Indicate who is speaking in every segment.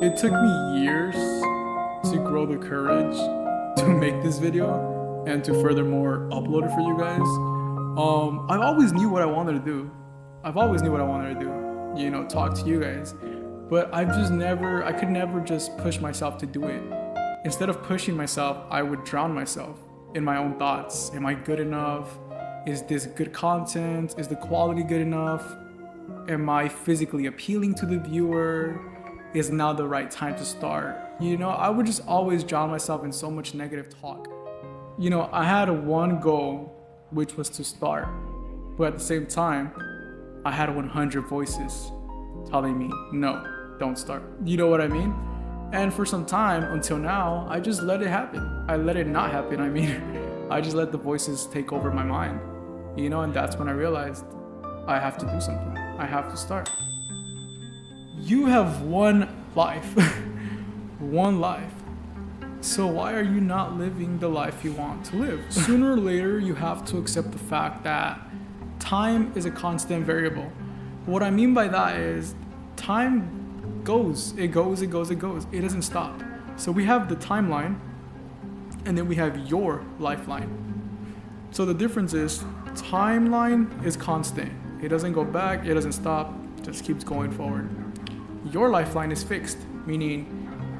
Speaker 1: It took me years to grow the courage to make this video and to furthermore upload it for you guys. I always knew what I wanted to do. I've always knew what I wanted to do, talk to you guys. But I could never just push myself to do it. Instead of pushing myself, I would drown myself in my own thoughts. Am I good enough? Is this good content? Is the quality good enough? Am I physically appealing to the viewer? Is now the right time to start? I would just always drown myself in so much negative talk. I had one goal, which was to start. But at the same time, I had 100 voices telling me, no, don't start. You know what I mean? And for some time, until now, I just let it happen. I let it not happen. I just let the voices take over my mind. And that's when I realized I have to do something. I have to start. You have one life. One life. So why are you not living the life you want to live? Sooner or later, you have to accept the fact that time is a constant variable. What I mean by that is time goes. It goes. It doesn't stop. So we have the timeline, and then we have your lifeline. So the difference is timeline is constant. It doesn't go back. It doesn't stop. It just keeps going forward. Your lifeline is fixed, meaning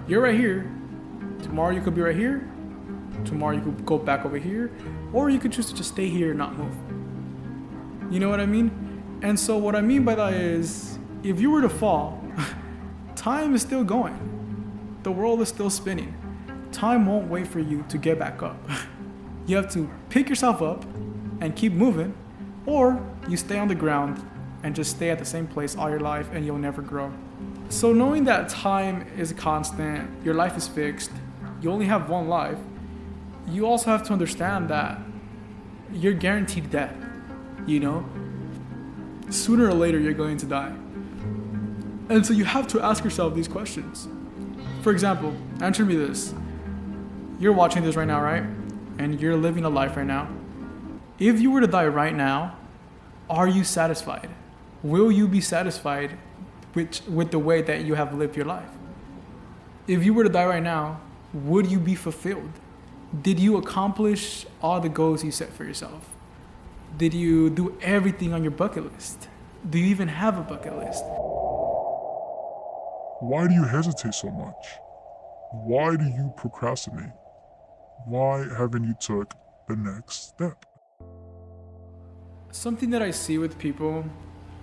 Speaker 1: you're right here. Tomorrow you could be right here. Tomorrow you could go back over here. Or you could choose to just stay here and not move. You know what I mean? And so what I mean by that is, if you were to fall, time is still going. The world is still spinning. Time won't wait for you to get back up. You have to pick yourself up and keep moving, or you stay on the ground and just stay at the same place all your life and you'll never grow. So knowing that time is constant, your life is fixed, you only have one life, you also have to understand that you're guaranteed death, Sooner or later, you're going to die. And so you have to ask yourself these questions. For example, answer me this. You're watching this right now, right? And you're living a life right now. If you were to die right now, are you satisfied? Will you be satisfied with the way that you have lived your life? If you were to die right now, would you be fulfilled? Did you accomplish all the goals you set for yourself? Did you do everything on your bucket list? Do you even have a bucket list?
Speaker 2: Why do you hesitate so much? Why do you procrastinate? Why haven't you took the next step?
Speaker 1: Something that I see with people,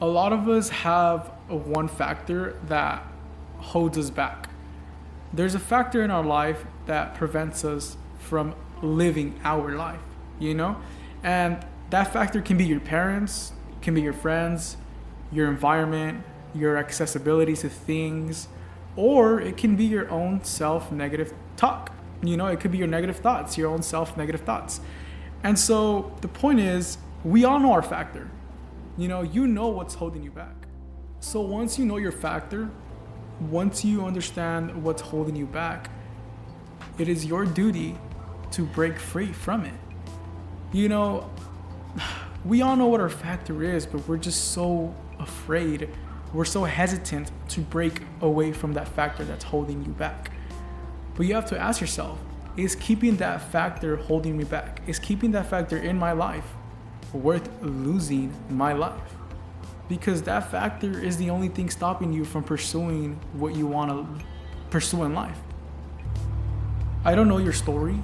Speaker 1: a lot of us have one factor that holds us back. There's a factor in our life that prevents us from living our life, And that factor can be your parents, can be your friends, your environment, your accessibility to things, or it can be your own self-negative talk. It could be your negative thoughts, your own self-negative thoughts. And so the point is, we all know our factor. You know what's holding you back. So once you know your factor, once you understand what's holding you back, it is your duty to break free from it. We all know what our factor is, but we're just so afraid. We're so hesitant to break away from that factor that's holding you back. But you have to ask yourself, is keeping that factor holding me back? Is keeping that factor in my life worth losing my life? Because that factor is the only thing stopping you from pursuing what you want to pursue in life. I don't know your story.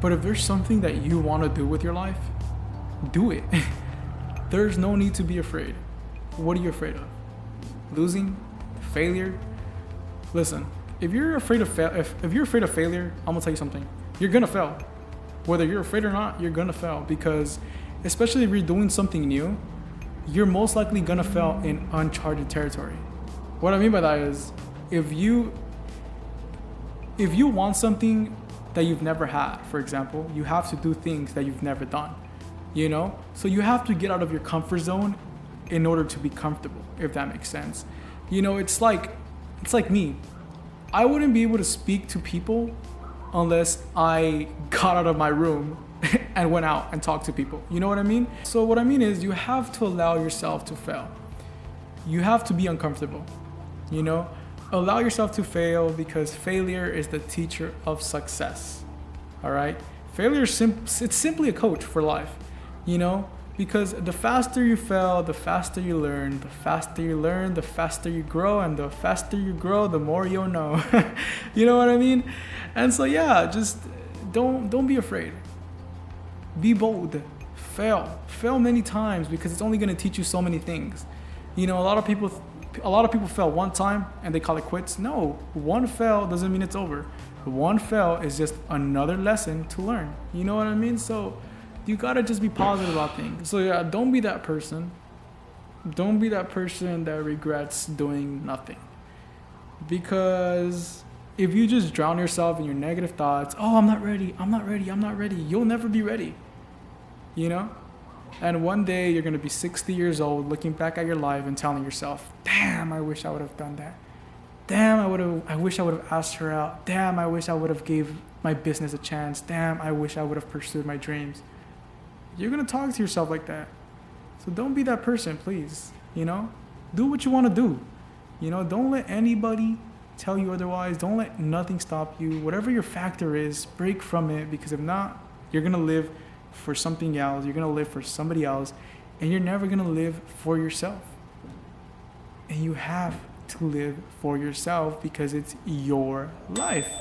Speaker 1: But if there's something that you want to do with your life, do it. There's no need to be afraid. What are you afraid of? Losing? Failure? Listen, if you're afraid of failure, I'm gonna tell you something. You're gonna fail. Whether you're afraid or not, you're gonna fail, because especially if you're doing something new, you're most likely gonna fail in uncharted territory. What I mean by that is, if you want something that you've never had, for example, you have to do things that you've never done, So you have to get out of your comfort zone in order to be comfortable, if that makes sense. It's like me. I wouldn't be able to speak to people unless I got out of my room and went out and talked to people. You know what I mean? So what I mean is, you have to allow yourself to fail. You have to be uncomfortable. You know, allow yourself to fail because failure is the teacher of success. All right? Failure is it's simply a coach for life, you know, because the faster you fail, the faster you learn, the faster you learn, the faster you grow, and the faster you grow, the more you'll know. You know what I mean? And so yeah, just don't be afraid. Be bold. Fail many times because it's only going to teach you so many things. You know, a lot of people fail one time and they call it quits. No, one fail doesn't mean it's over. One fail is just another lesson to learn. You know what I mean? So you gotta just be positive about things. So yeah, don't be that person. Don't be that person that regrets doing nothing. Because if you just drown yourself in your negative thoughts, oh, I'm not ready, you'll never be ready. You know? And one day you're gonna be 60 years old looking back at your life and telling yourself, damn, I wish I would have done that. Damn, I wish I would have asked her out. Damn, I wish I would have gave my business a chance. Damn, I wish I would have pursued my dreams. You're gonna talk to yourself like that. So don't be that person, please. You know? Do what you wanna do. You know, don't let anybody tell you otherwise. Don't let nothing stop you. Whatever your factor is, break from it, because if not, you're gonna live for something else. You're gonna live for somebody else, and you're never gonna live for yourself. And you have to live for yourself because it's your life.